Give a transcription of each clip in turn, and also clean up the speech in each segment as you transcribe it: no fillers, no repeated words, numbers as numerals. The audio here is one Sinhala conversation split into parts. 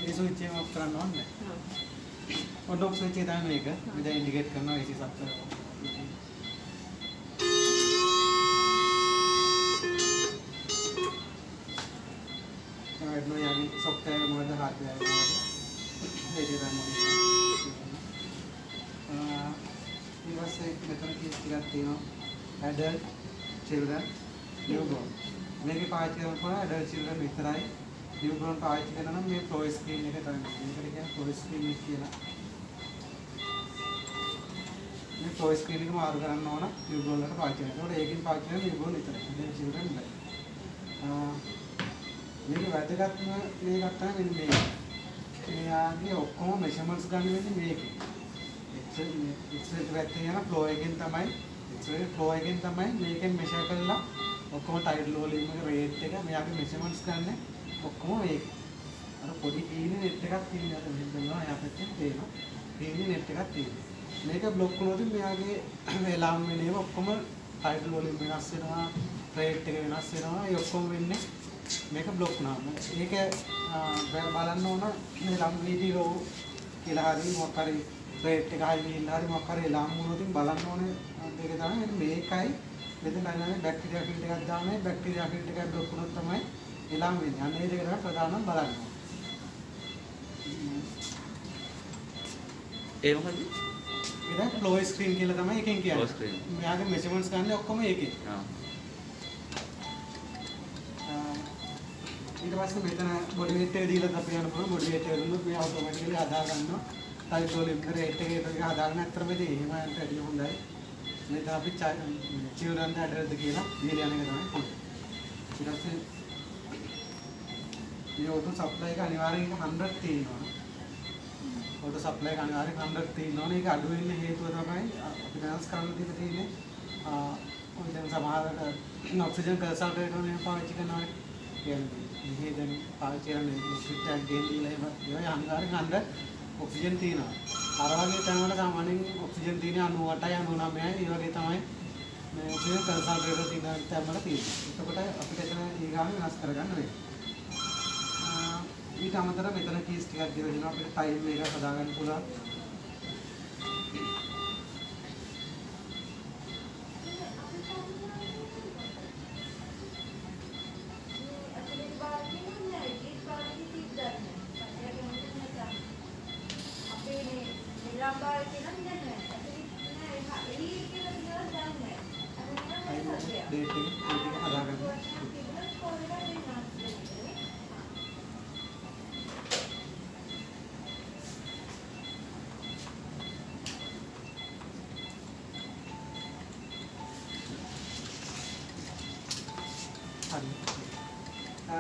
ඒ ස්විච් එක ඔෆ් කරන්න ඕනේ නැහැ. ඔන්න ඔෆ් ස්විච් එක දාන්න මේක. මේ දැන් ඉන්ඩිකේට් කරනවා AC සප්ලයි. no यानी software mode hardware mode radio mode ඊවස්සේ මෙතන කීස් ටිකක් තියෙනවා adult children newborn මේකේ පාවිච්චි කරනකොට adult children විතරයි newborn පාවිච්චි කරනවා නම් මේ flow screen එක තමයි මේකට කියන්නේ flow screen එක කියලා මේ flow screen එක මාරු කරන්න ඕන newborn වලට පාවිච්චි කරනවා ඒකට ඒකෙන් පාවිච්චි කරන newborn විතරයි adult children බෑ මේක වැදගත්ම මේකක් තමයි මෙන්න මෙයාගේ ඔක්කොම මෙෂර්මන්ට්ස් ගන්න වෙන්නේ මේකේ X-ray පැත්තේ යන ෆ්ලෝ එකෙන් තමයි X-ray ෆ්ලෝ එකෙන් තමයි මේකෙන් මෙෂර් කරලා ඔක්කොම ටයිඩල් වොලියුම් එක රේට් එක මෙයාගේ මෙෂර්මන්ට්ස් ගන්න ඔක්කොම මේකේ අර පොඩි පීනේ නෙට් එකක් තියෙනවා මෙන්න බලනවා එයා පැත්තෙන් තියෙනවා පීනේ නෙට් එකක් තියෙනවා මේක බ්ලොක් වුණොත් මෙයාගේ එලාම් වෙනේම ඔක්කොම ටයිඩල් වොලියුම් වෙනස් වෙනවා රේට් එක වෙනස් වෙනවා ඒ ඔක්කොම වෙන්නේ මේක බ්ලොක් වුණාම ඒක බලන්න ඕන මේ ලම් වීඩියෝ කියලා හරි මොකක් හරි රේට් එක හයි ගිහිල්ලා හරි මොකක් හරි ලම් වුණොත් බලන්න ඕනේ මේක තමයි මේකයි මෙතන බලන්නේ බැක්ටීරියා ෆීල්ඩ් එකක් දාන්නේ බැක්ටීරියා ෆීල්ඩ් එකක් බ්ලොක් වුණොත් තමයි එළම් වෙන්නේ අන්න ඒ දෙක තමයි ප්‍රධානම බලන්න ඒ මොකද ඒක ෆ්ලෝ ස්ක්‍රීන් කියලා තමයි එකෙන් කියන්නේ මෙයාගේ මෙෂර්මන්ට්ස් ගන්න ඔක්කොම ඒකේ ඊට පස්සේ මෙතන බොඩි වේට් එක දීලා අපි යන පුළුවන් බොඩි වේට් එක දුන්නොත් මේ ඔටෝමැටිකලි හදා ගන්නවා ටයිට් වොලියුම් එක රේට් එක හදාගන්න අතරම ඉතින් එහෙම යන්න වැඩි හොඳයි මෙතන අපි චිල්ඩ්‍රන් ඇඩල්ට් කියලා දීලා යන එක තමයි ඊට පස්සේ මේ ඔටෝ සප්ලයි එක අනිවාර්යෙන් 100 තියෙනවා ඔටෝ සප්ලයි එක අනිවාර්යෙන් 100 තියෙනවා නේ ඒක අඩු වෙන්න හේතුව තමයි අපි දැනස් කරන්න තියෙන්නේ ඔය දැන් සමහරවිට ඔක්සිජන් කන්සන්ට්‍රේටර් එක පාවිච්චි කරනවා කියන්නේ මේ දැන් පාවිච්චි කරන ලික්විඩ් ටැග් ගෙන් දීලා ඒවා අනිවාර්යෙන් 100 ඔක්සිජන් තියෙනවා. අර වගේ තැන්වල සාමාන්‍යයෙන් ඔක්සිජන් තියෙන්නේ 98යි 99යි. ඒ වගේ තමයි මේ ඔක්සිජන් කන්සන්ට්‍රේටර් තියෙන තැන්වල තියෙන්නේ. එතකොට අපිට එතන ඊගාම වෙනස් කරගන්න වෙනවා. ඊට අමතරව මෙතන කීස් ටිකක් දීලා දෙනවා අපිට ටයිම් එක හදාගන්න පුළුවන්.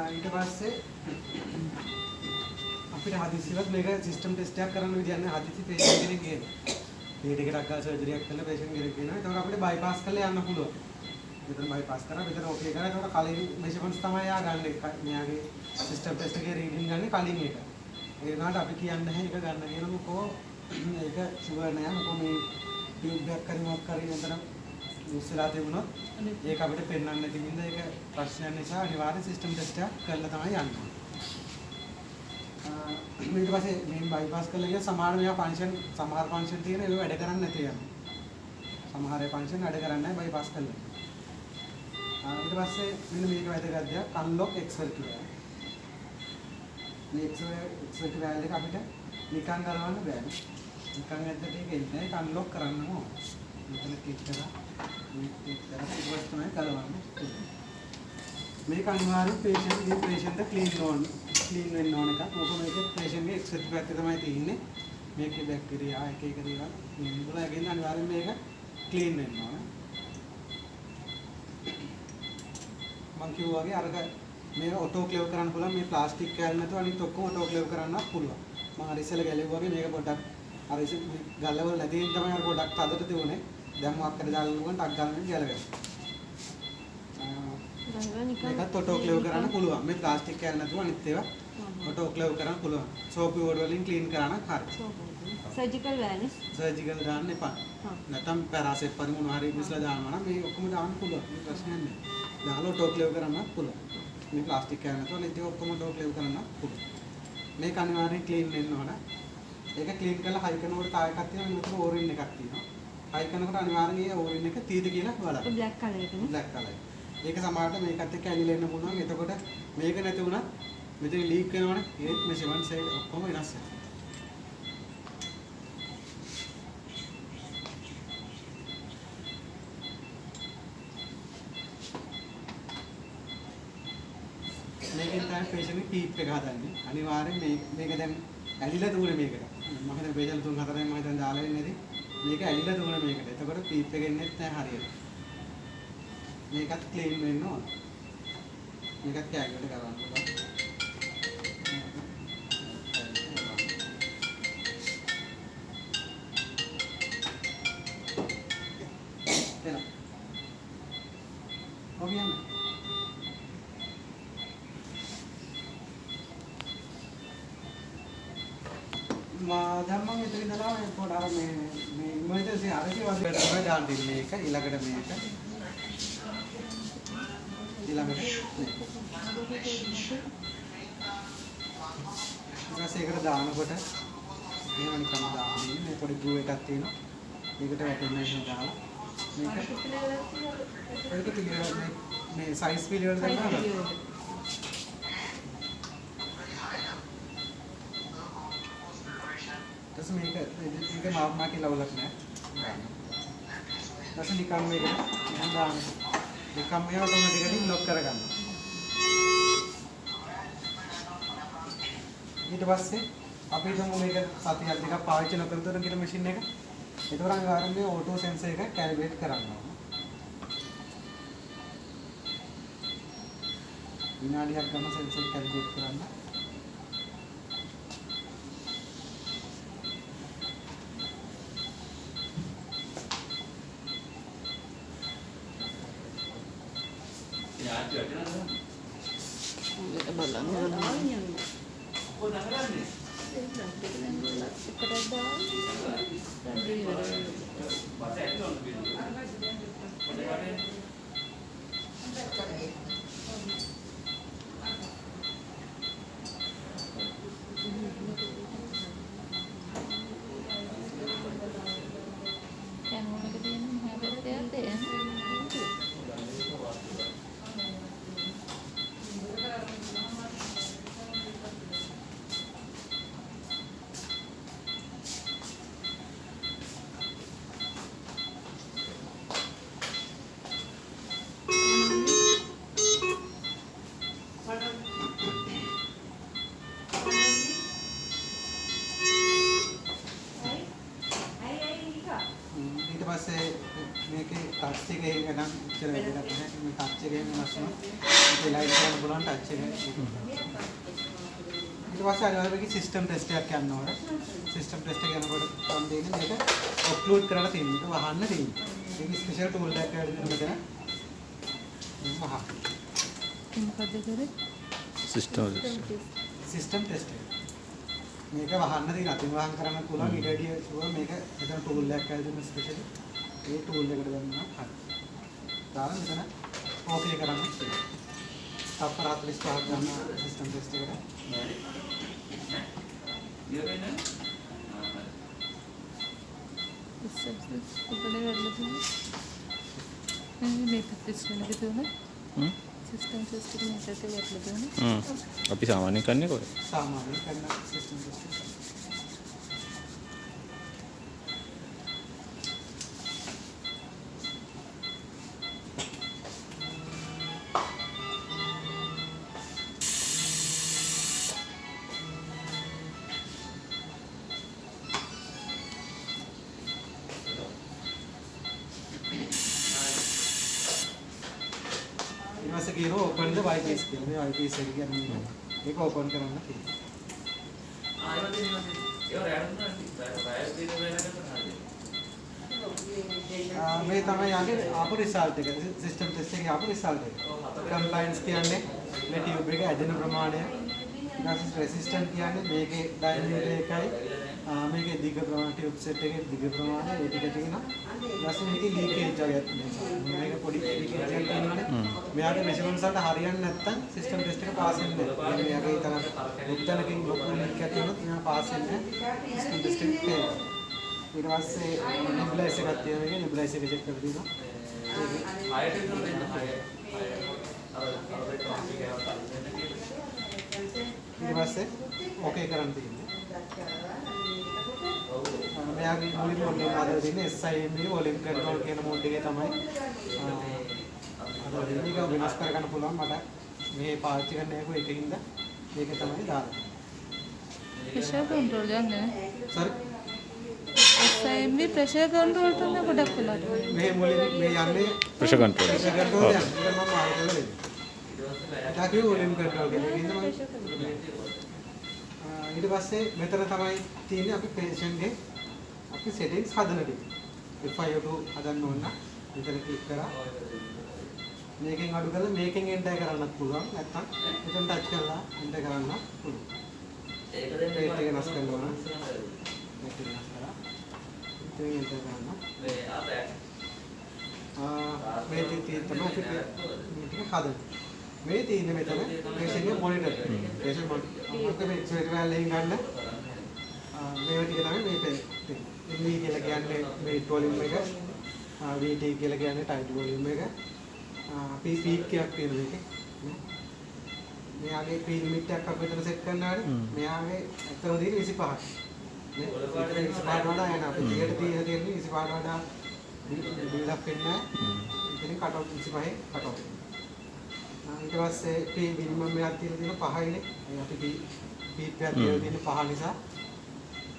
ඊට පස්සේ අපිට හදිසියවත් මේක සිස්ටම් ටෙස්ට් එකක් කරන්න විදියක් නැහැ හදිසි පේෂන්ට් කෙනෙක් ගේන. පීඩ එකක් ගාලා සර්ජරි එකක් කරලා පේෂන්ට් කෙනෙක් ගේනවා. ඒතකොට අපිට බයිපාස් කරලා යන්න පුළුවන්. මෙතන බයිපාස් කරා මෙතන ඕකේ කරා. ඒතකොට කලින් මෙෂර්මන්ට්ස් තමයි යා ගන්න. මෙයාගේ සිස්ටම් ටෙස්ට් එකේ රීඩින් ගන්න කලින් එක. ඒ වුණාට අපි කියන්නේ නැහැ ඒක ගන්න කියලා මොකෝ ඒක ෂුවර් නෑ මොකෝ මේ ටියුබ් එකක් කරි මොකක් කරි මෙතන උස්සලා තිබුණොත් ඒක අපිට පෙන්වන්න නැති වින්ද ඒක ප්‍රශ්නයක් නිසා අනිවාර්ය සිස්ටම් ටෙස්ට් එකක් කරලා තමයි යන්නේ. ඊට පස්සේ මේ බයිපාස් කරලා ගිය සමහර මේවා ෆන්ක්ෂන් සමහර ෆන්ක්ෂන් තියෙන ඒවා වැඩ කරන්නේ නැති යනවා. සමහර ඒ ෆන්ක්ෂන් වැඩ කරන්නේ නැහැ බයිපාස් කරලා. ඊට පස්සේ මෙන්න මේක වැදගත් දෙයක් අන්ලොක් එක්ස්පර්ට් කියලා. මේ එක්ස්පර්ට් වැල් එක අපිට නිකන් ගලවන්න බෑ. නිකන් ඇද්දට ඒක එන්නේ ඒක අන්ලොක් කරන්න ඕන. මෙතන ක්ලික් කරලා ඊට තමයි ගලවන්නේ. මේක අනිවාර්යෙන් පේෂන්ට් ක්ලීන් වෙන්න ඕන එකක්. මොකද මේක පේෂන්ට්ගේ එක්ස්පර්ට් පැත්තේ තමයි තියෙන්නේ. මේකේ බැක්ටීරියා එක එක දේවල් මේගොල්ලෝගෙන් අනිවාර්යෙන් මේක ක්ලීන් වෙන්න ඕන. මම කිව්වා වගේ අරක මේක ඔටෝ ක්ලේව් කරන්න පුළුවන් මේ ප්ලාස්ටික් කෑල්ල නැතුව අනිත් ඔක්කොම ඔටෝ ක්ලේව් කරන්නත් පුළුවන්. මම අර ඉස්සෙල්ලා ගැලෙව්වා වගේ මේක පොඩ්ඩක් අර ගල්ලවල නැතිනම් තමයි අර පොඩ්ඩක් තදට තියුනේ. දැන් මොකක් හරි දාලා ගුවන් ටක් ගන්න ගැලවෙනවා. මේකත් ඔටෝ ක්ලේව් කරන්න පුළුවන්. මේ ප්ලාස්ටික් කෑල්ල නැතුව අනිත් ඒවා ඔටෝ ක්ලේව් කරන්න පුළුවන්. සෝප් වෝඩ් වලින් ක්ලීන් කරන්න හරි. සර්ජිකල් වැනිස් සර්ජිකල් දාන්න එපා. නැත්නම් පැරාසෙට් පරි මොනවා හරි මිස්ලා දානවා නම් මේ ඔක්කොම දාන්න පුළුවන්. මේ ප්‍රශ්නයක් නෑ. දාලා ඔටෝ ක්ලේව් කරන්නත් පුළුවන්. මේ ප්ලාස්ටික් කෑල්ල නැතුව අනිත් ඒවා ඔක්කොම ඔටෝ ක්ලේව් කරන්නත් පුළුවන්. මේක අනිවාර්යෙන් ක්ලීන් වෙන්න ඕන. ඒක ක්ලීන් කරලා හයි කරනකොට තාය එකක් තියෙනවා මෙතන ඕරින් එකක් තියෙනවා. හයි කරනකොට අනිවාර්යෙන් ඒ ඕරින් එක තීද කියලා බලන්න. බ්ලැක් කලර් එකනේ. Black colour. ඒක සමහරට මේකත් එක්ක ඇලිලා එන්න පුළුවන්. එතකොට මේක නැති වුණත් මෙතන ලීක් වෙනවනේ. ඒත් මෙෂර්මන්ට්ස් එක ඔක්කොම වෙනස් වෙනවා. මේකෙන් තමයි ෆේෂන් එක කීප් එක හදන්නේ. අනිවාර්යෙන් මේක දැන් ඇලිලා දුවන මේකට. මම හිතන්නේ ෆේෂන් 3-4න් මම හිතන්නේ දාලා වෙන්නේ නැති. මේක ඇලිලා දුවන මේකට. එතකොට කීප් එක එන්නේ නැහැ හරියට. මේකත් ක්ලීන් වෙන්න ඕන. මේකත් කැගකට කරන්න පුළුවන්. එනවා. ඔබ යන්න. දැන් මම එතන ඉඳලා පොඩ අර මේ ඉමර්ජන්සි අරකේ වගේ තමයි දාන්න දෙන්නේ මේක ඊළඟට මේක ඊළඟට මේක ඒකට දානකොට එහෙම නිකන් දාන්නේ මේ පොඩි ග්ලූ එකක් තියෙනවා මේකට වැටෙන්න ඉන්න දාලා මේක පිළිවෙල මේ සයිස් පිළිවෙල ගන්නවා terus මේක මාප්මා කියලා වලක් නෑ. ඊට නිකම් මේක මම දාන්න. නිකම් මේව ඔටෝමැටිකලි ලොක් කරගන්න. ඊට පස්සේ අපි හිතමු මේක සතියක් දෙකක් පාවිච්චි නොකරන තුරු කියන මැෂින් එක. ඒතකොට අනිවාර්යයෙන් මේ ඕටෝ සෙන්සර් එක කැලිබ්‍රේට් කරන්න ඕන. විනාඩියක් ගන්න සෙන්සර් එක කැලිබ්‍රේට් කරන්න. මේකේ ටච් එකේ ගණන් ඉච්චර වැඩක් නැහැ. මේ ටච් එකෙන් මස්න මේ ලයිට් කරන්න පුළුවන් ටච් එක. ඊට පස්සේ අනිවාර්යයෙන්ම සිස්ටම් ටෙස්ට් එකක් යන්න ඕනේ. සිස්ටම් ටෙස්ට් එක යනකොට තම දෙන්නේ මේක ඔප්ලෝඩ් කරලා තියෙනවා. ඒක වහන්න තියෙනවා. මේක ස්පෙෂල් ටූල් එකක් ඇවිත් මෙතන වහ. මොකද කරේ? සිස්ටම් ටෙස්ට් එක. මේක වහන්න තියෙන අතින් වහන් කරන්න පුළුවන්. ඊට වැඩිය ෂුවර් මේක මෙතන ටූල් එකක් ඇවිත් ස්පෙෂල් ඒ ටූල් එකට දැම්මම හරි. දාලා මෙතන ඕකේ කරන්න තියෙනවා. තප්පර 45ක් ගන්න සිස්ටම් ටෙස්ට් එකට. අපි සාමාන්‍යයෙන් කරන්නේ කොහේ? සාමාන්‍යයෙන් කරන සිස්ටම් ටෙස්ට් එක. ඊට පස්සේ කියනවා open the eyepiece කියලා. මේ eyepiece එක කියන්නේ ඒක open කරන්න තියෙනවා. මේ තමයි යන්නේ ආපු රිසල්ට් එක. සිස්ටම් ටෙස්ට් එකේ ආපු රිසල්ට් එක. කම්ප්ලයන්ස් කියන්නේ මේ ටියුබ් එක ඇදෙන ප්‍රමාණය ඊට රෙසිස්ටන්ට් කියන්නේ මේකේ ඩයමීටර් එකයි මේකේ දිග ප්‍රමාණය ටියුබ් සෙට් එකේ දිග ප්‍රමාණය ඒ ටික තියෙනවා. ඊට පස්සේ මේකේ ලීකේජ් වගේක් තියෙනවා. මේක පොඩි ලීකේජ් එකක් තියෙනවානේ. මෙයාගේ මෙෂර්මන්ට්ස් වලට හරියන්නේ නැත්නම් සිස්ටම් ටෙස්ට් එක පාස් වෙන්නේ නැහැ. මෙයාගේ තරම් උත්තරකින් ලොකු ලීක් එකක් තියෙනොත් මෙයා පාස් වෙන්නේ නැහැ. සිස්ටම් ටෙස්ට් එක ෆේල්. ඊට පස්සේ නෙබුලයිස් එකක් තියෙනවා. මේකේ නෙබුලයිස් එක චෙක් කරලා තියෙනවා. ඊට පස්සේ ඕකේ කරන් තියෙන්නේ. මෙයාගේ මුලින්ම ඔන්ලයින් ආදලා තියෙන්නේ SIMD වොලියම් කන්ට්‍රෝල් කියන මෝඩ් එකේ තමයි. අද මේක වෙනස් කර ගන්න පුළුවන් මට මේ පාවිච්චි කරන්න යකෝ ඒකින්ද මේක තමයි දාලා. ප්‍රෙෂර් කන්ට්‍රෝල් යන්නේ සර් SIMD ප්‍රෙෂර් කන්ට්‍රෝල් තමයි ගොඩක් වෙලාට. මේ මුලින් මේ යන්නේ ප්‍රෙෂර් කන්ට්‍රෝල්. ප්‍රෙෂර් කන්ට්‍රෝල් යන්නේ. ඒක මම ආයෙත් දෙන්නේ. ඊට වොලියම් කන්ට්‍රෝල් කියන එක ඉඳන් ඊට පස්සේ මෙතන තමයි තියෙන්නේ අපි පේෂන්ට්ගේ අපි සෙටින්ග්ස් හදන ටික. FiO2 හදන්න ඕන නම් මෙතන ක්ලික් කරා. මේකෙන් අඩු කරලා මේකෙන් එන්ටර් කරන්නත් පුළුවන්. නැත්නම් මෙතන ටච් කරලා එන්ටර් කරන්න පුළුවන්. ඒක දෙන්න එක වෙනස් කරනවා නම් මේක වෙනස් කරා. ඉතින් එන්ටර් කරන්න. මේ තියෙන තමයි අපි මේ ටික හදන්නේ. මේ තියෙන්නේ මෙතන පේෂන්ට්ගේ මොනිටර්. පේෂන්ට් මොනිටර් මේ එක්ස්රේ වෑල්ලෙන් ගන්න මේ ටික තමයි මේ තියෙන්නේ. ME කියලා කියන්නේ මේ වොලියම් එක. VT කියලා කියන්නේ ටයිට් වොලියම් එක. අපි පීක් එකක් තියෙන මේකේ. මෙයාගේ පී ලිමිට් එකක් අපි මෙතන සෙට් කරනවානේ. මෙයාගේ ඇත්තම තියෙන්නේ 25ක්. නේ? 25ට වඩා යන අපි 30ට තියෙන්නේ 25ට වඩා බිල්ඩ් අප් වෙන්නේ නැහැ. ඉතින් කට් ඔෆ් 25 කට් ඔෆ්. ඊට පස්සේ පී මිනිමම් එකක් තියෙන 5යිනේ. ඒ අපි පීක් එකක් තියෙන 5 නිසා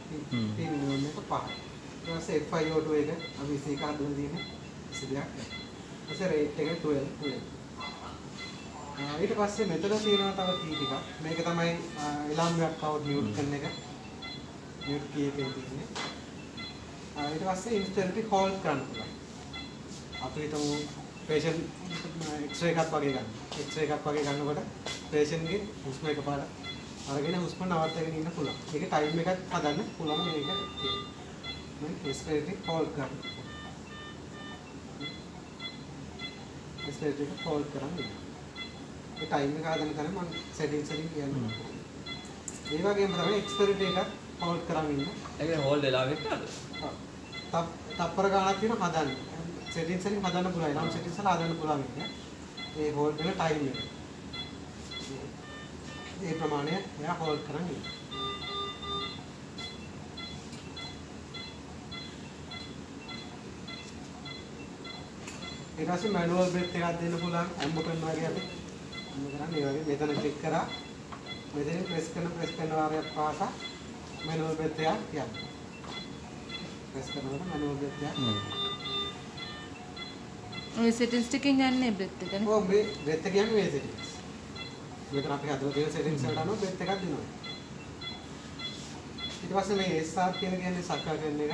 පී මිනිමම් එක 5යි. ඊට පස්සේ FiO2 එක අපි ඉස්සෙල්ලා හදලා තියෙන්නේ 22ක්. ඊට රේට් එක 12. ඊට පස්සේ මෙතන තියෙනවා තව කී ටිකක්. මේක තමයි එලාම්බයක් තව මියුට් කරන එක. මියුට් කී එකේ තියෙන්නේ. ඊට පස්සේ ඉන්ස්ටන්ට්ලි හෝල්ඩ් කරන්න පුළුවන්. අපි හිතමු පේෂන්ට් එක්ස්රේ එකක් වගේ ගන්න. එක්ස්රේ එකක් වගේ ගන්නකොට පේෂන්ට්ගේ හුස්ම එකපාරට අරගෙන හුස්ම නවත්තගෙන ඉන්න පුළුවන්. මේක ටයිම් එකක් හදන්න පුළුවන් මේක තියෙනවා. මම එක්ස්රේ හෝල්ඩ් කරනවා. එක්ස්රේ එක හෝල්ඩ් කරන්නේ. ඒ ටයිම් එක හදන තැන මම සෙටින්ග්ස් වලින් කියන්නේ. ඒ වගේම තමයි එක්ස්පෙරිමන්ට් එකක් හෝල්ඩ් කරන් ඉන්න. ඒක හෝල්ඩ් වෙලා වෙන්නද? තප්පර ගානක් තියෙන හදන්න. සෙටින්ග්ස් වලින් හදන්න පුළුවන්. නම් සෙටින්ග්ස් වල හදන්න පුළුවන් ඉන්නේ. ඒ හෝල්ඩ් වෙන ටයිම් එක. ඒ ප්‍රමාණය එයා හෝල්ඩ් කරන් ඉන්න. ඊට පස්සේ මැනුවල් බ්‍රෙත් එකක් දෙන්න පුළුවන්. අම්බ කරනවා වගේ අපි කරන්නේ ඒ වගේ මෙතන ක්ලික් කරා මෙතන ප්‍රෙස් කරන වාරයක් පාසා මැනුවල් බ්‍රෙත් එකක් යනවා. ප්‍රෙස් කරනකොට මැනුවල් බ්‍රෙත් එකක්. ඔය සෙටින්ග්ස් ටිකෙන් යන්නේ බ්‍රෙත් එකනේ. ඔව් මේ බ්‍රෙත් එක කියන්නේ මේ සෙටින්ග්ස්. මෙතන අපි හදලා තියෙන සෙටින්ග්ස් වලට අනුව බ්‍රෙත් එකක් දෙනවා. ඊට පස්සේ මේ SR කියලා කියන්නේ සක්කා කරන එක.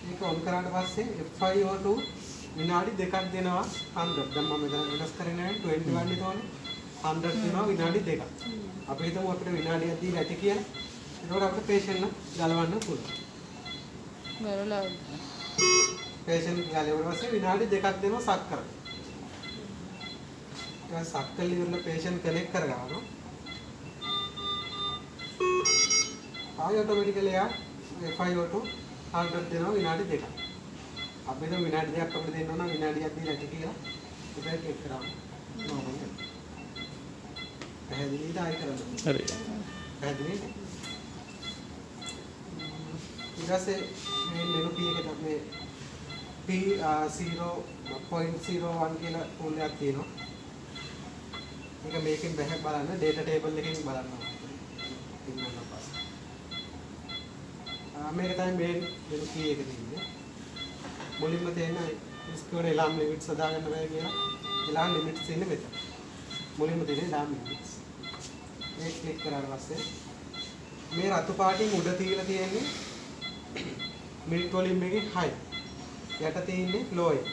ඒක ඔන් කරාට පස්සේ FiO2 විනාඩි 2ක් දෙනවා 100. දැන් මම මෙතන වෙනස් කරන්නේ 21 වන්නේ තෝනේ 100 දෙනවා විනාඩි 2ක්. අපි හිතමු අපිට විනාඩියක් දීලා ඇති කියලා. ඒකෝර අපිට පේෂන්ට් ගලවන්න පුළුවන්. ගලවලා පේෂන්ට් ගලවුවා පස්සේ විනාඩි 2ක් දෙනවා සක් කරලා. ඊට සක් කළා ඉවරලා පේෂන්ට් කනෙක්ට් කරගන්නවා. ආයෙ ඔටෝමැටිකලි යා FiO2 100 දෙනවා විනාඩි 2ක්. අපි හිතමු විනාඩි 2ක් අපිට දෙන්න ඕන විනාඩියක් දීලා ඇති කියලා. ඒක ක්ලික් කරාම නෝමල්. පැහැදිලිද ආයෙ කරන්න. හරි. පැහැදිලිද? ඊට පස්සේ මේ මෙනු කී එක තමයි P0.01 කියලා ටූල් එකක් තියෙනවා. මේක මේකෙන් බැහැ බලන්න data table එකකින් බලන්න ඕනේ. ඉන්නන්න පස්සේ. මේක තමයි මේ මෙනු කී එක තියෙන්නේ. මුලින්ම තියෙන ස්කෝර එලාම් ලිමිට්ස් හදාගන්න බෑ කියලා. එලාම් ලිමිට්ස් ඉන්නේ මෙතන. මුලින්ම තියෙන එලාම් ලිමිට්ස්. මේක ක්ලික් කරාට පස්සේ මේ රතු පාටින් උඩ තියලා තියෙන්නේ මිල්ට් වොලියම් එකේ high. යට තියෙන්නේ low එක.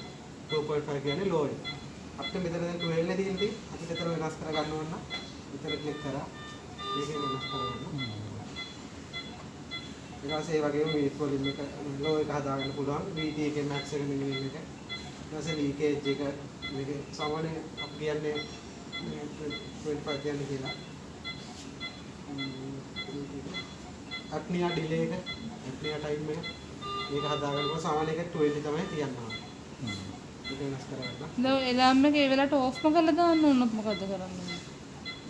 2.5 කියන්නේ low එක. අපිට මෙතන දැන් 12 නේ තියෙන්නේ. අපිට ඒතර වෙනස් කරගන්න ඕන නම් විතර ක්ලික් කරා. ඒකේ වෙනස් කරගන්න. ඊට පස්සේ ඒ වගේම මේට් වොලියම් එක ලෝ එක හදාගන්න පුළුවන්. VT එකේ max එක minimum එක. ඊට පස්සේ leakage එක මේක සාමාන්‍යයෙන් අපි කියන්නේ 25 කියන්නේ කියලා. apnea delay එක apnea time එක මේක හදාගන්නකොට සාමාන්‍ය එක 20 තමයි තියන්නේ. ඒක වෙනස් කරගන්න. දැන් එලාම් එක ඒ වෙලාවට ඕෆ්ම කරලා දාන්න ඕනොත් මොකද කරන්නේ?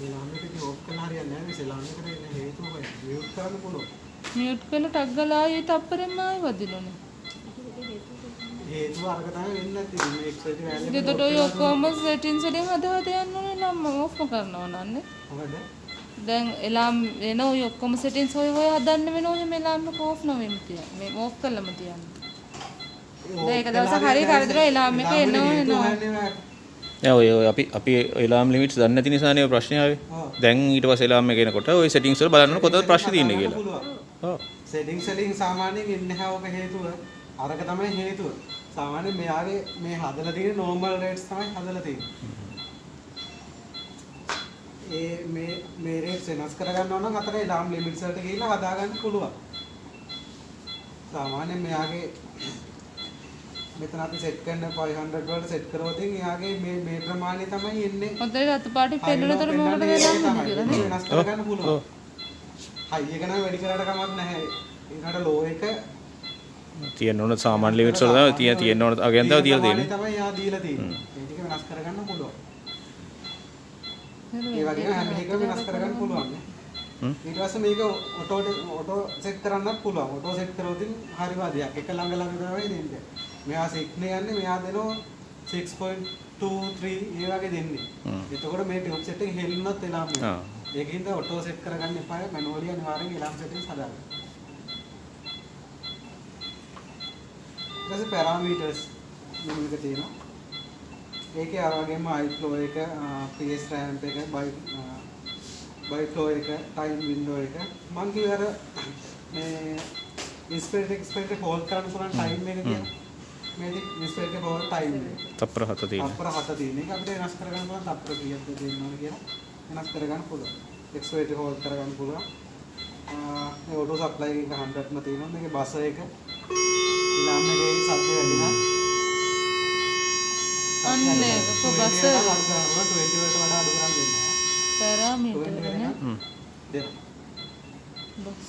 එලාම් එක ඉතින් ඕෆ් කරලා හරියන්නේ නැහැ. මේ එලාම් එකට එන හේතුව හොයන්න. මියුට් කරන්න පුළුවන්. මියුට් කරලා ටග් ගාලා ආයෙ තප්පරෙන්ම ආයෙ වදිනවනේ. හේතුව අරක තමයි වෙන්නේ නැති. මේ එක්සයිට් වැලියු ඒකට ඔය ඔක්කොම සෙටින්ග්ස් වලින් හදා යන්න ඕනේ නම් ඕෆ්ම කරනවා නන්නේ. මොකද? දැන් එලාම් එන ඔය ඔක්කොම සෙටින්ග්ස් හොය හදන්න වෙන ඔය මේ එලාම් එක ඕෆ් නොවෙන්න තියන්න. මේ ඕෆ් කළාම තියන්න. දැන් එක දවසක් හරි කරදර එලාම් එක එනවා. ඔය අපි එලාම් ලිමිට්ස් දන්නේ නැති නිසානේ ඔය ප්‍රශ්නේ ආවේ. දැන් ඊට පස්සේ එලාම් එක එනකොට ඔය සෙටින්ග්ස් වල බලන්න කොතනද ප්‍රශ්නේ තියෙන්නේ කියලා. ඔව්. සෙටින්ග්ස් වලින් සාමාන්‍යයෙන් එන්නේ නැහැ ඔක හේතුව. අරක තමයි හේතුව. සාමාන්‍යයෙන් මෙයාගේ මේ හදලා තියෙන normal rates තමයි හදලා තියෙන්නේ. මේ rates වෙනස් කරගන්න ඕන නම් අතර එලාම් ලිමිට්ස් වලට ගිහිල්ලා හදාගන්න පුළුවන්. සාමාන්‍යයෙන් මෙයාගේ මෙතන අපි සෙට් කරන 500 වලට සෙට් කරොත් එයාගේ මේ ප්‍රමාණය තමයි එන්නේ. හොඳට රතු පාටි පෙන්නනතර මොකටද එලාම් කියලා නේ. වෙනස් කරගන්න පුළුවන්. හයි එක නම් වැඩි කරලා කමක් නැහැ. ඊට ලෝ එක තියෙන්න ඕන සාමාන්‍ය ලිමිට්ස් වල තමයි තියෙන්න ඕන අගයන් තමයි තියලා තියෙන්නේ. තමයි යා දීලා තියෙන්නේ. ඒ ටික වෙනස් කරගන්න පුළුවන්. ඒ වගේම හැම එකම වෙනස් කරගන්න පුළුවන්. ඊට පස්සේ මේක ඔටෝ සෙට් කරන්නත් පුළුවන්. ඔටෝ සෙට් කරොත් හරි වාදියක්. එක ළඟ තමයි දෙන්නේ. මෙයා සිග්නේ යන්නේ මෙයා දෙනවා 6.23 ඒ වගේ දෙන්නේ. එතකොට මේ ටියුබ් සෙට් එක හෙල්ලුනොත් එලාම් වෙනවා. ඒකින්ද ඔටෝ සෙට් කරගන්න එපා. මැනුවලි අනිවාර්යෙන් එලාම් සෙටින්ග්ස් හදාගන්න. ඊට පැරාමීටර්ස් මෙන්න එක තියෙනවා. ඒකේ අර වගේම iFlow එක, PS ramp එක, by flow එක, time window එක. මම කිව්ව අර මේ ඉන්ස්පෙක්ටර් හෝල්ඩ් කරන්න පුළුවන් time එක කියන මේ ඉන්ස්පෙක්ටර් හෝල්ඩ් time එක. තප්පර 7 තියෙනවා. තප්පර 7 තියෙන එක අපිට වෙනස් කරගන්න පුළුවන්. තප්පර කීයක්ද දෙන්නවද කියලා වෙනස් කරගන්න පුළුවන්. ඉන්ස්පෙක්ටර් හෝල්ඩ් කරගන්න පුළුවන්. මේ auto supply එක 100ක්ම තියෙනවා. මේකේ බස එක එලාම් එකේ සද්ද වැඩි නම් අන්නේ කොබස 20 වලට වඩා අඩු කරන්න දෙන්නේ. පැරාමීටර් නේ. දෙන්න.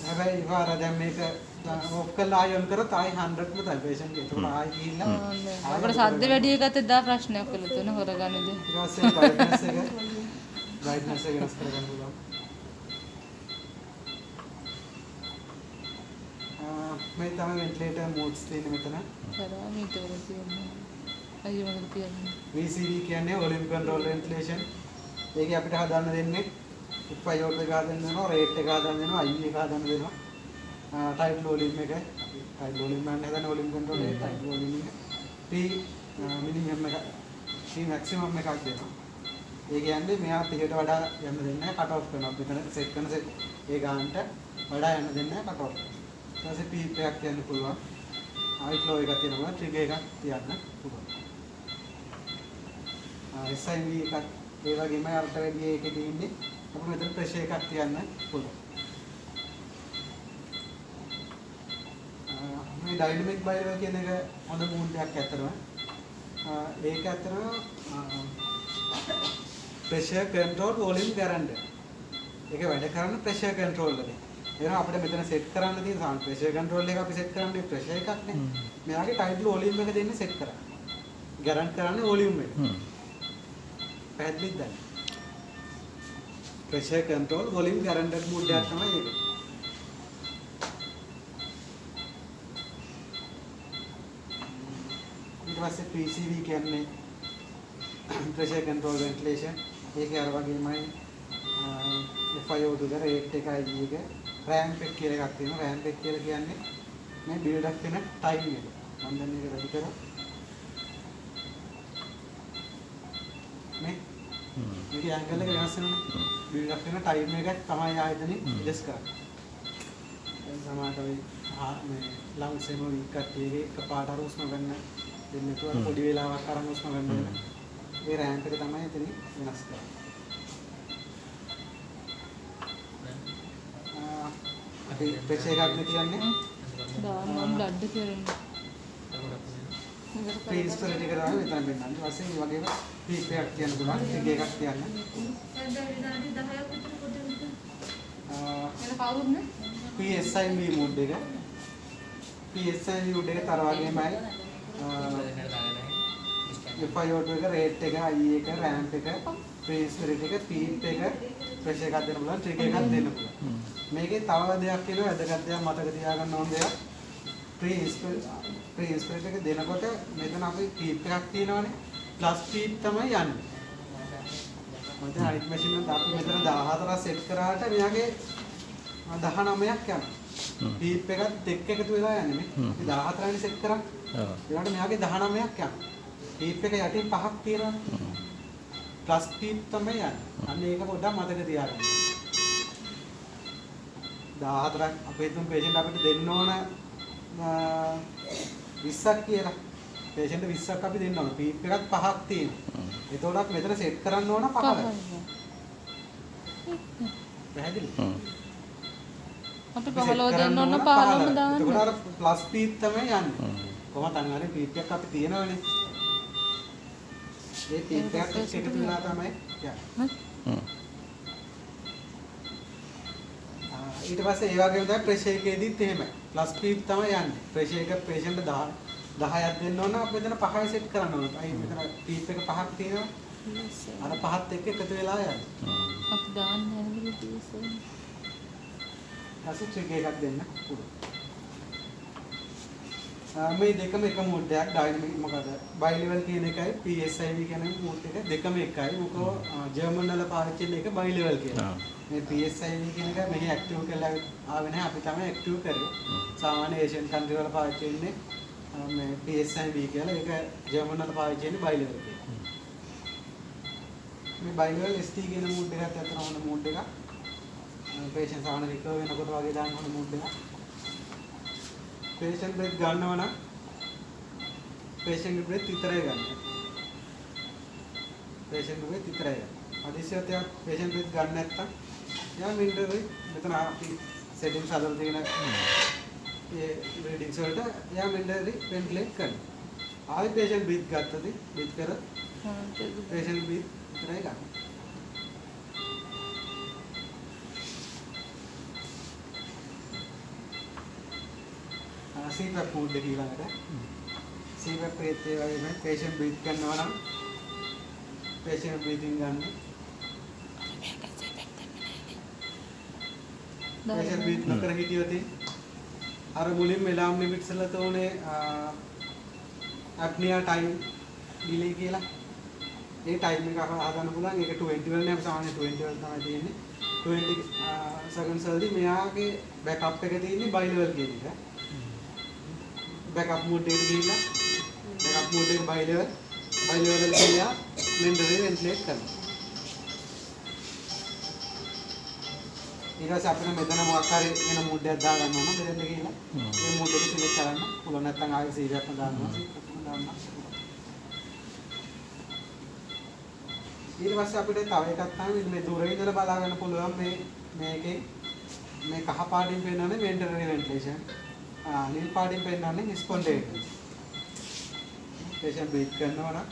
හැබැයි ඉවර දැන් මේක ඕෆ් කරලා ආයෙ ඔන් කරොත් ආයෙ 100ක්ම තමයි පේෂන්ට් එක. ඒක ආයෙ ගිහිල්ලා අපිට සද්ද වැඩි එකත් එදා ප්‍රශ්නයක් කළා තුන හොරගන්නද. ඊට පස්සේ brightness එක වෙනස් කරගන්න පුළුවන්. මේ තමයි ventilator modes තියෙන්නේ මෙතන. පැරාමීටර් තියෙනවා. අයියෝ මොකද කියන්නේ? VCV කියන්නේ volume control ventilation. ඒකේ අපිට හදන්න දෙන්නේ FIO එක හදන්න දෙනවා, rate එක හදන්න දෙනවා, I එක හදන්න දෙනවා. type volume එක, type volume ගන්න හදන volume control එක, type volume එක. P minimum එක, P maximum එකක් දෙනවා. ඒ කියන්නේ මෙයා 30ට වඩා යන්න දෙන්නේ නැහැ, cut off කරනවා. මෙතන set කරන set ඒ ගානට වඩා යන්න දෙන්නේ නැහැ, cut off. ඊට පස්සේ P එකක් කියන්න පුළුවන්. iFlow එකක් තියෙනවා, trigger එකක් තියන්න පුළුවන්. SIV එකක් ඒ වගේම අරට වැඩි එකේ තියෙන්නේ අපිට මෙතන ප්‍රෙෂර් එකක් තියන්න පුළුවන්. මේ ඩයිනමික් බයරෝ කියන එක හොඳ මූල්‍යයක් ඇත්තටම. ඒක ඇත්තටම ප්‍රෙෂර් කන්ට්‍රෝල් වොලියම් ගැරන්ටර්. ඒක වැඩ කරන ප්‍රෙෂර් කන්ට්‍රෝල් එකේ. එහෙනම් අපිට මෙතන සෙට් කරන්න තියෙන සාමාන්‍ය ප්‍රෙෂර් කන්ට්‍රෝල් එක අපි සෙට් කරන්නේ ප්‍රෙෂර් එකක් නේ. මෙයාගේ ටයිටල් වොලියම් එක දෙන්නේ සෙට් කරන්න. ගැරන්ට් කරන්නේ වොලියම් එක. පැහැදිලිද දැන්? ප්‍රෙෂර් කන්ට්‍රෝල් වොලියම් ගැරන්ටඩ් මෝඩ් එකක් තමයි ඒක. ඊට පස්සේ PCV කියන්නේ ප්‍රෙෂර් කන්ට්‍රෝල් වෙන්ටිලේෂන්. ඒකේ අර වගේමයි FIO දුක රේට් එකයි එක රෑම්ප් එක කියලා එකක් තියෙනවා. රෑම්ප් එක කියලා කියන්නේ මේ බිල්ඩ් අප් වෙන ටයිම් එක. මම දැන් මේක රෙඩි කරා. මේ මේකේ ඇන්ගල් එක වෙනස් වෙනවනේ. බිල්ඩ් අප් වෙන ටයිම් එක තමයි ආයතනෙ ඇඩ්ජස්ට් කරන්නේ. දැන් සමහරට මේ ලංග්ස් එම කට්ටියගේ එකපාරට අර උස්ම ගන්න දෙන්නේ නැතුව පොඩි වෙලාවක් අරන් උස්ම ගන්න වෙන. ඒ රෑම්ප් එක තමයි එතනින් වෙනස් කරන්නේ. අපි ප්‍රෙෂර් එකක් නේ තියන්නේ. දාන්න බ්ලඩ් කරනවා. ප්‍රී ඉන්ස්පිරේට් එක තමයි මෙතන පෙන්නන්නේ. ඊට පස්සේ මේ වගේම පීප් එකක් තියන්න පුළුවන්. ට්‍රිගර් එකක් තියන්න. PSIV මෝඩ් එක. PSIV මෝඩ් එක තර වගේමයි FiO2 එක, රේට් එක, IE එක, රෑම්ප් එක, ප්‍රී ඉන්ස්පිරේට් එක, පීප් එක, ප්‍රෙෂර් එකක් දෙන්න පුළුවන්, ට්‍රිගර් එකක් දෙන්න පුළුවන්. මේකේ තව දෙයක් කියනවා වැදගත් දෙයක් මතක තියාගන්න ඕන දෙයක්. ප්‍රී ඉන්ස්පිරේට් එක දෙනකොට මෙතන අපි පීප් එකක් තියෙනවානේ. ප්ලස් පීප් තමයි යන්නේ. මොකද අනිත් මැෂින් එක අපි මෙතන 14ක් සෙට් කරාට මෙයාගේ 19ක් යනවා. පීප් එකත් එක්ක එකතු වෙලා යන්නේ නේ. අපි 14යි සෙට් කරා. ඒකට මෙයාගේ 19ක් යනවා. පීප් එක යටින් 5ක් තියෙනවා. ප්ලස් පීප් තමයි යන්නේ. අන්න ඒක පොඩ්ඩක් මතක තියාගන්න. 14ක් අපේ තුන් පේෂන්ට් අපිට දෙන්න ඕන 20ක් කියලා. පේෂන්ට් 20ක් අපි දෙන්න ඕන. පීප් එකත් 5ක් තියෙනවා. එතකොටත් මෙතන සෙට් කරන්න ඕන 15ක්. පැහැදිලි? අපි 15 දෙන්න ඕන 15ම දාන්න. එතකොට අර ප්ලස් පීප් තමයි යන්නේ. කොහොමද අනිවාර්යෙන් පීප් එකක් අපි තියෙනවනේ. ඒ පීප් එකත් එකතු වෙලා තමයි යන්නේ. ඊට පස්සේ ඒ වගේම තමයි ප්‍රෙෂර් එකේදීත් එහෙමයි. ප්ලස් පීප් තමයි යන්නේ. ප්‍රෙෂර් එක පේෂන්ට් 10ක් දෙන්න ඕන අපි මෙතන 5යි සෙට් කරන්න ඕන. අයි මෙතන පීප් එක 5ක් තියෙනවා. අර 5ත් එක්ක එකතු වෙලා යන්නේ. අපි දාන්න හැදුවේ PSI. ඊට ට්‍රිගර් එකක් දෙන්න පුළුවන්. මේ දෙකම එක මෝඩ් එකක් ඩයිනමික් මොකද බයිලෙවල් කියන එකයි PSIV කියන මෝඩ් එක දෙකම එකයි. මොකෝ ජර්මන් වල පාවිච්චි කරන එක බයිලෙවල් කියලා. මේ PSIV කියන එක මෙහි ඇක්ටිව් කරලා ආවේ නැහැ. අපි තමයි ඇක්ටිව් කරේ. සාමාන්‍ය ඒෂියන් කන්ට්‍රි වල පාවිච්චි වෙන්නේ මේ PSIV කියලා. ඒක ජර්මන් වල පාවිච්චි වෙන්නේ බයිලෙවල් කියලා. මේ බයිලෙවල් ST කියන මෝඩ් එකත් අතර හොන මෝඩ් එකක්. පේෂන්ට් සාමාන්‍ය රිකවර් වෙනකොට වගේ දාන්න හොන මෝඩ් එකක්. පේෂන්ට් බ්‍රෙත් ගන්නවා නම් පේෂන්ට් බ්‍රෙත් විතරයි ගන්න. පේෂන්ට් බ්‍රෙත් විතරයි ගන්න. අදිසියත් යා පේෂන්ට් බ්‍රෙත් ගන්න නැත්තම් යා මින්ටරි මෙතන අපි සෙටින්ග්ස් හදලා තියෙන ඒ බ්‍රීඩින්ග්ස් වලට යා මින්ටරි වෙන්ටිලේට් කරනවා. ආයි පේෂන්ට් බ්‍රීත් ගත්තදී බ්‍රීත් කර පේෂන්ට් බ්‍රීත් විතරයි ගන්න. CPAP මෝඩ් එක ඊළඟට CPAP එකේ ඒ වගේම patient breathe කරනවා නම් patient breathing ගන්න. patient breathe නොකර හිටියොත් අර මුලින්ම alarm limits වල තෝනේ apnea time delay කියලා ඒ time එක අපහ හදන්න පුළුවන්. ඒක 20 වල නේ සාමාන්‍ය 20 වල තමයි තියෙන්නේ. 20 seconds වලදී මෙයාගේ backup එක තියෙන්නේ bilevel කියන එක. बैकअप मोड एक गीला बैकअप मोड एक बाई लेवल गीला मेंटली वेंटिलेट करना ඊට අපිට මෙතන මොකක් හරි වෙන මූඩ් එකක් දාගන්න ඕන මෙතෙන්ද ගිහිල්ලා මේ මූඩ් එක සිලෙක්ට් කරන්න පුළුවන් නැත්නම් ආයෙ සීරියක් දාන්නවා ඊට පස්සේ අපිට තව එකක් තමයි මේ දුරින් ඉඳලා බලා ගන්න පුළුවන් මේකේ මේ කහ පාටින් පෙන්නන්නේ වෙන්ටිලේටර් වෙන්ටිලේෂන් नील पार्टी पे ना नहीं स्पॉन्टेनियस पेशेंट ब्रीथ करना ना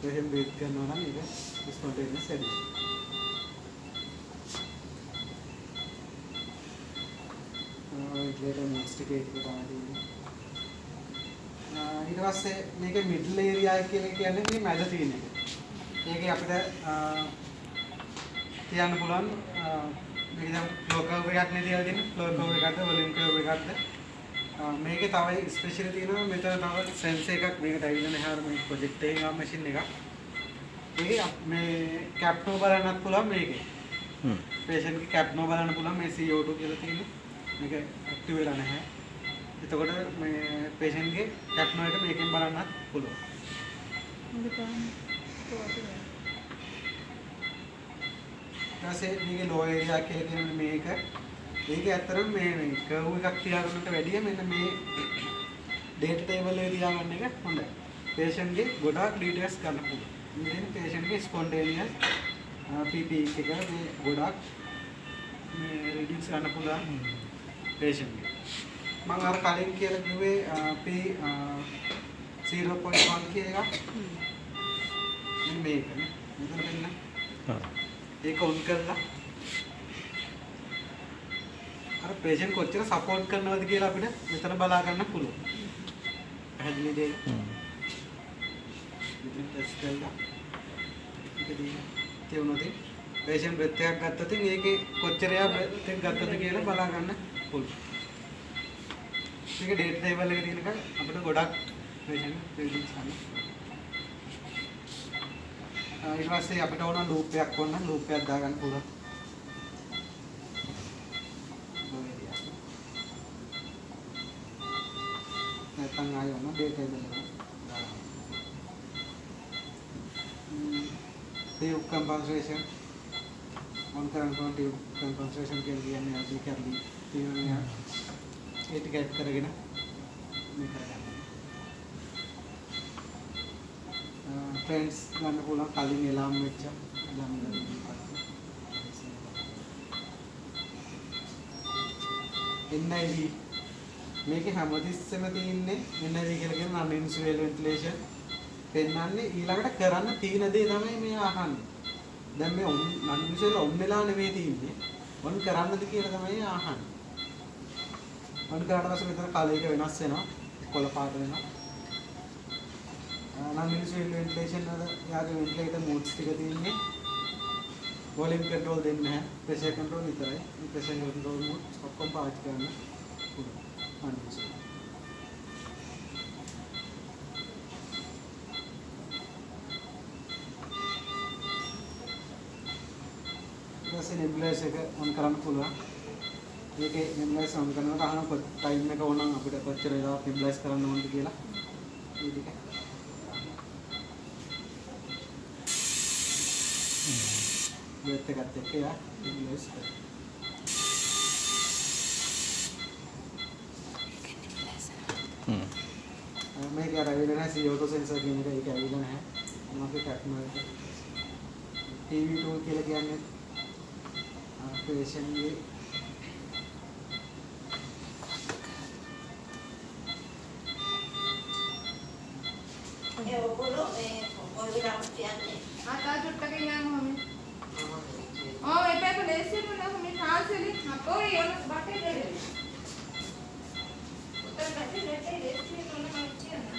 पेशेंट ब्रीथ करना ना ये स्पॉन्टेनियस है ඉන්ට්‍රේටර් මොස්ටිකේට් එක තමයි තියෙන්නේ. ඊට පස්සේ මේකේ මිඩල් ඒරියා කියලා කියන්නේ මේ මැද තියෙන එක. ඒකේ අපිට කියන්න පුළුවන් මේක දැන් ෆ්ලෝ කර්ව් එකක් නේ තියලා තියෙන්නේ. ෆ්ලෝ කර්ව් එකක්ද වොලියුම් කර්ව් එකක්ද මේකේ තව ස්පෙෂල් තියෙනවා මෙතන තව සෙන්සර් එකක් මේකට ඇවිල්ලා නැහැ මේ ප්‍රොජෙක්ට් එකේ ගාම මැෂින් එකක්. ඒකේ මේ කැප්නෝ බලන්නත් පුළුවන් මේකේ. පේෂන්ට් ගේ කැප්නෝ බලන්න පුළුවන් මේ CO2 කියලා තියෙන්නේ. මේක ඇක්ටිව් වෙලා නැහැ. එතකොට මේ patient ගේ කැප්නෝ එක මේකෙන් බලන්නත් පුළුවන්. පස්සේ මේකේ ලෝ ඒරියා කියලා කියන මේක ඇත්තටම මේ කර්ව් එකක් තියාගන්නට වැඩිය මෙන්න මේ ඩේටා ටේබල් එකේ තියාගන්න එක හොඳයි. patient ගේ ගොඩාක් ඩීටේල්ස් ගන්න පුළුවන්. මේ patient ගේ ස්පොන්ටේනියස් PP එක මේ ගොඩාක් මේ රීඩින්ග්ස් ගන්න පුළුවන් patient ගේ. මම අර කලින් කියලා කිව්වේ P 0.1 කියලා එකක්. මේකනේ. මෙතන දෙන්න. ඒක ඔන් කරලා අර patient කොච්චර සපෝට් කරනවද කියලා අපිට මෙතන බලා ගන්න පුළුවන්. පැහැදිලි දෙයක්. මෙතන ටෙස්ට් කරලා ඉතින් කියනොත් patient breath එකක් ගත්තොත් ඒකේ කොච්චර යා breath එක ගත්තද කියලා බලා ගන්න පුළුවන්. මේක data table එකේ තියෙන එක අපිට ගොඩක් patient readings ගන්න. ඊට පස්සේ අපිට ඕන ලූප් එකක් ඕන නම් ලූප් එකක් දාගන්න පුළුවන්. නැත්නම් ආයෙ ඕන ඩේටා එක දාගන්න. tube compensation on කරන tube compensation කියන්නේ අපි කරන්නේ තියෙනවා. ඒ ටික ඇඩ් කරගෙන මේ කරගන්න. फ्रेंड्स ගන්න පුළුවන් කලින් එලාම් වෙච්ච එලාම් ගන්න. NIV මේකේ හැමතිස්සෙම තියෙන්නේ NIV කියලා කියන non insular ventilation පෙන්නන්නේ ඊළඟට කරන්න තියෙන දේ තමයි මේ අහන්නේ. දැන් මේ non insular ඔන් වෙලා නෙවෙයි තියෙන්නේ. ඔන් කරන්නද කියලා තමයි අහන්නේ. ඔන් කරාට පස්සේ මෙතන කලර් එක වෙනස් වෙනවා. කොළ පාට වෙනවා. non-insular ventilation වල යාගේ ventilator modes ටික තියෙන්නේ volume control දෙන්නේ නැහැ pressure control විතරයි. මේ pressure control modes ඔක්කොම පාවිච්චි කරන්න පුළුවන්. non-insular. ඊටසේ nebulizer එක on කරන්න පුළුවන්. මේකේ nebulizer on කරනකොට අහන time එක ඕනනම් අපිට කොච්චර වෙලාවක් nebulize කරන්න ඕනද කියලා. මේ ටික breath එකත් එක්ක යා nebulize කරනවා. මේක අර ඇවිල්ලා නැහැ CO2 sensor කියන එක ඒක ඇවිල්ලා නැහැ. මොනවද කැට්මර් එක. TV tool කියලා කියන්නේ patient ගේ ඒ ඔයගොල්ලෝ ඔය විදිහට කියන්නේ आता चुट्टा के यहाँ हमें ओ ये पे लेसे में ना हमें कहाँ से ले आपको ये वाला बाटे दे दे उतर बैठे बैठे लेसे में ना मारती है ना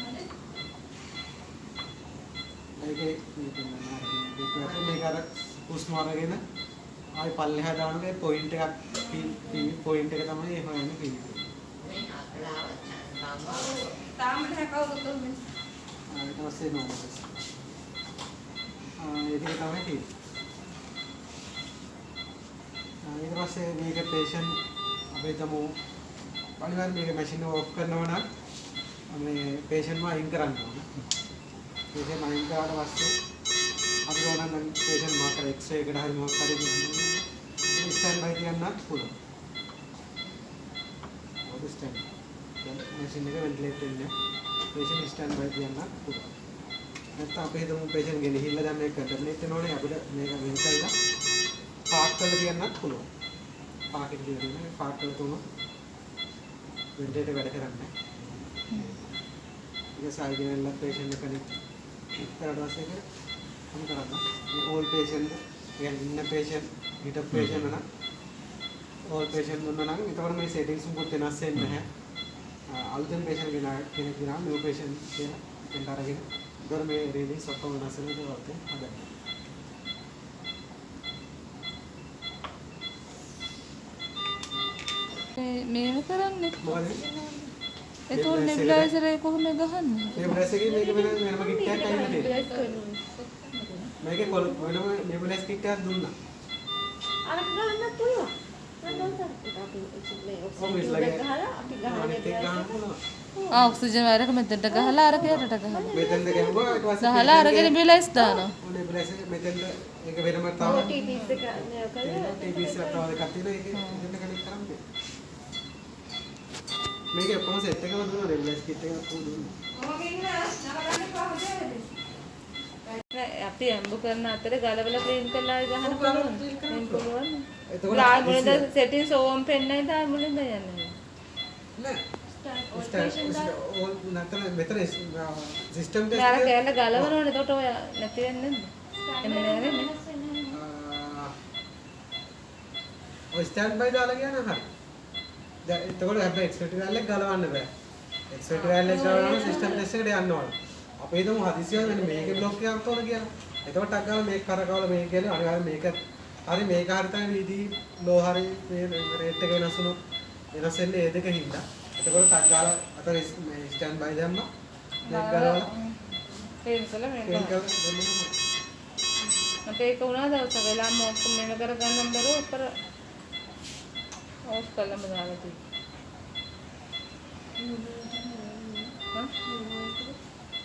ඒකේ මේක අර උස්ම අරගෙන ආයි පල්ලෙහා දානගේ පොයින්ට් එකක් පොයින්ට් එක තමයි ඒ හොයන්නේ කිව්වේ. මේ අකලාව ताम में का वो तो में ඊට පස්සේ නෝමස්. ඒක තමයි තියෙන්නේ. ඊට පස්සේ මේක patient අපේ තමු අනිවාර්යයෙන් මේක මැෂින් එක ඔෆ් කරනවා නම් මේ patient ව අයින් කරන්න ඕනේ. patient අයින් කරාට පස්සේ අපිට ඕන නම් patient මාකර x-ray එකට හරි මොකක් හරි ස්ටෑන්ඩ් බයි කියන්නත් පුළුවන්. ඔබ ස්ටෑන්ඩ්. දැන් මැෂින් එක වෙන්ටිලේට් වෙන්නේ patient ස්ටෑන්ඩ් බයි කියන්නත් පුළුවන්. නැත්නම් අපි හිතමු patient ගේ ගිහිල්ලා දැන් මේක කන්ටර්නේට් වෙනෝනේ අපිට මේක වෙන් කරලා පාක් කරලා තියන්නත් පුළුවන්. පාක් එක දිගට පාක් කරලා තුන වෙන්ටිලේටර් වැඩ කරන්නේ. ඒක සායිඩ් patient එක කනෙක්ට් කරලා පස්සේ हम करना ये all patient කියන්නේ ඉන්න patient හිටපු patient නම් all patient දුන්නා නම් ඊතවර මේ settings මොකද වෙනස් වෙන්නේ නැහැ. අලුතෙන් patient කෙනෙක් ගිනා new patient කියලා එතන අරගෙන ඊතවර මේ readings ඔක්කොම වෙනස් වෙනවා ඒකත් හදන්න. මේව කරන්නේ මොකද ඒතකොට nebulizer එක කොහොමද ගහන්නේ nebulizer එකේ මේක වෙනම kit එකක් අයින්ලා තියෙනවා. මේකේ වෙනම nebulizer kit එකක් දුන්නා. අර ගන්න පුළුවන්. ඔක්සිජන් වයර් එක මෙතෙන්ට ගහලා අරක යටට ගහලා. මෙතෙන්ද ගැහුවා ඊට පස්සේ ගහලා අරගෙන බිලයිස් දානවා. ඔනේ බ්ලෙස් මෙතෙන්ද ඒක වෙනම තව TPS එක නෑ TPS එක තව එකක් තියෙනවා ඒක මෙතෙන්ද කනෙක්ට් කරන්න බෑ. මේක ඔක්කොම සෙට් එකම දුන්නා බ්ලෙස් කිට් එක ඔක්කොම දුන්නා. අපි අම්බු කරන අතරේ ගලවලා ක්ලීන් කරලා ගහන්න පුළුවන්. ක්ලීන් පුළුවන්. එතකොට ගාල් වලද සෙටින්ස් ඕම් පෙන්නයි දාල් වලින්ද යන්නේ. නෑ ඕල් නැත්නම් මෙතන සිස්ටම් ටෙස්ට් යාර කැලේ ගලවනවනේ. එතකොට ඔය නැති වෙන්නේ නැද්ද? එන්නේ නැහැ. ඔය ස්ටෑන්ඩ් බයි දාලා ගියා නම් හරි. දැන් එතකොට හැබැයි එක්ස්පෙක්ට් වැල් එක ගලවන්න බෑ. එක්ස්පෙක්ට් වැල් එක ගලවන්න සිස්ටම් ටෙස්ට් එකට යන්න ඕන. අපි හිතමු හදිසියෙ මෙන්න මේකේ බ්ලොක් එකක් තෝර කියලා. එතකොට ටක් ගාලා මේක කරකවලා මේක ගිහලා අනිවාර්යෙන් මේක හරි මේක හරි තමයි වීදී ලෝ හරි මේ රේට් එක වෙනස් වුණොත් වෙනස් වෙන්නේ ඒ දෙක හින්දා. එතකොට ටක් ගාලා අතර මේ ස්ටෑන්ඩ් බයි දැම්මා. මේක ගලවලා ක්ලීන් කළා මේක. ක්ලීන් කරලා දෙන්න. මට ඒක වුණා දවසක වෙලාම ඔක්කොම මෙම කරගන්න බැරුව උඩ ඕෆ් කළාම දාලා තියෙනවා.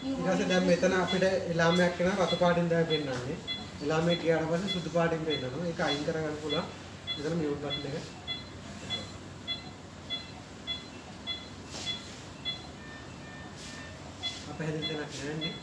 ඊට පස්සේ දැන් මෙතන අපිට එලාමයක් වෙනවා රතු පාටින් දැන් පෙන්නන්නේ. එලාමේ ගියාට පස්සේ සුදු පාටින් පෙන්නනවා. ඒක අයින් කරගන්න පුළුවන්. මෙතන මියුට් බටන් එක. අපේ හැදින් දෙයක් නෑනේ.